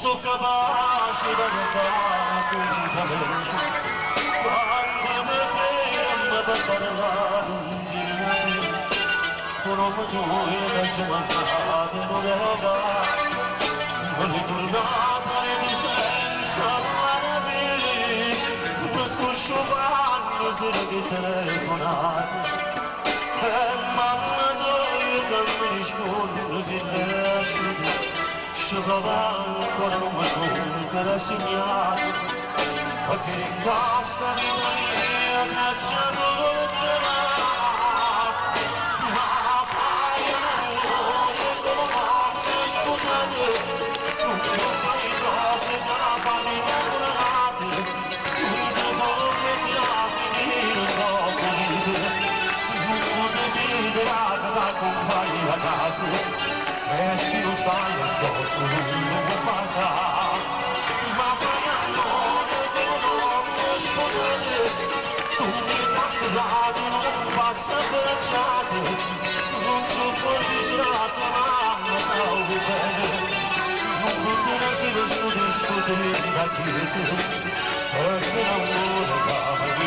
sono capace di rubare appuntamento quando ti fermi per parlare un tirino un uomo tuo che ci mancate non è va non ritornata di senza la rapire non sto sciopando se che telefonate e mamma tua che mi risponde che lasci Sciopava ancora non mi sono rassegnato perché l'incosta di mia cacciato ma fai un amore come notte scusate tu non fai cose che la fanno innamorate tu non metti a finire troppo non desiderato da compagni a casa e se non stai nascosto non può passare ma fai amore che non mi sposate tu mi fai sfidato non passa bracciato non c'ho cordicelato ma mi stavo bene non potrò se nessuno ti sposi da chiesa perché l'amore da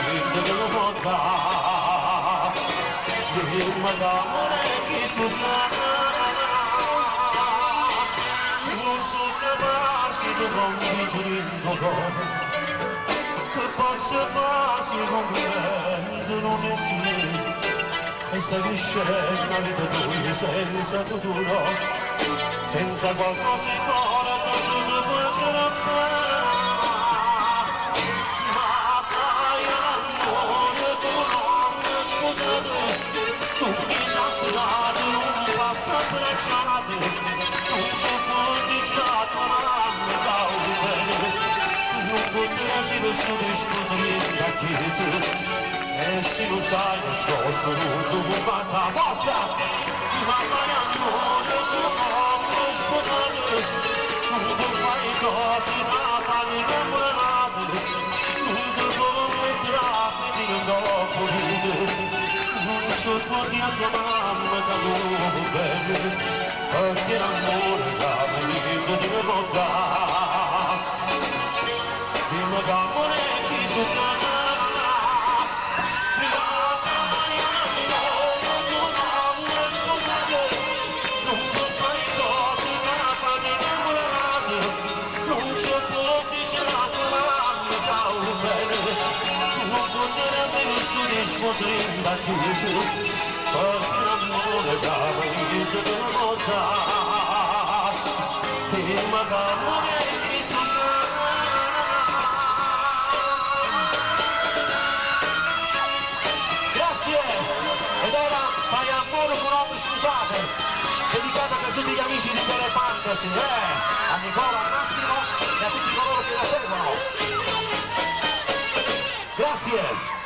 niente che lo può dare e l'amore che studiare non sono capace di convincere il tuo cuore che posso farsi complimento non è sì e stai crescendo la vita tua senza futuro senza qualcosa fuori tutto puoi bene ma fai l'amore come non scusate tu mi già studiato non passa bracciate non c'è cordicelato ma mi davo bene non potresti nessuno ti sposi da chiesa e se non stai nascosto non può passare forza ma fai amore non mi sposate non fai cose ma fai innamorate non ti può mettere a finire dopo vita non c'ho tutti a tua mamma da loro bene perché l'amore da venire di me porta prima d'amore chi sto chiamando prima fai non scusate non può fare cose ma fanno innamorate non c'è cordicelato ma mi cavo bene non potrà se nessuno ti sposi da chiesa perché l'amore da venire di me porta prima d'amore chi sto grazie ed era fai amore con ommo scusate dedicata per tutti gli amici di Belle Fantasy a Nicola, a Massimo e a tutti coloro che la seguono grazie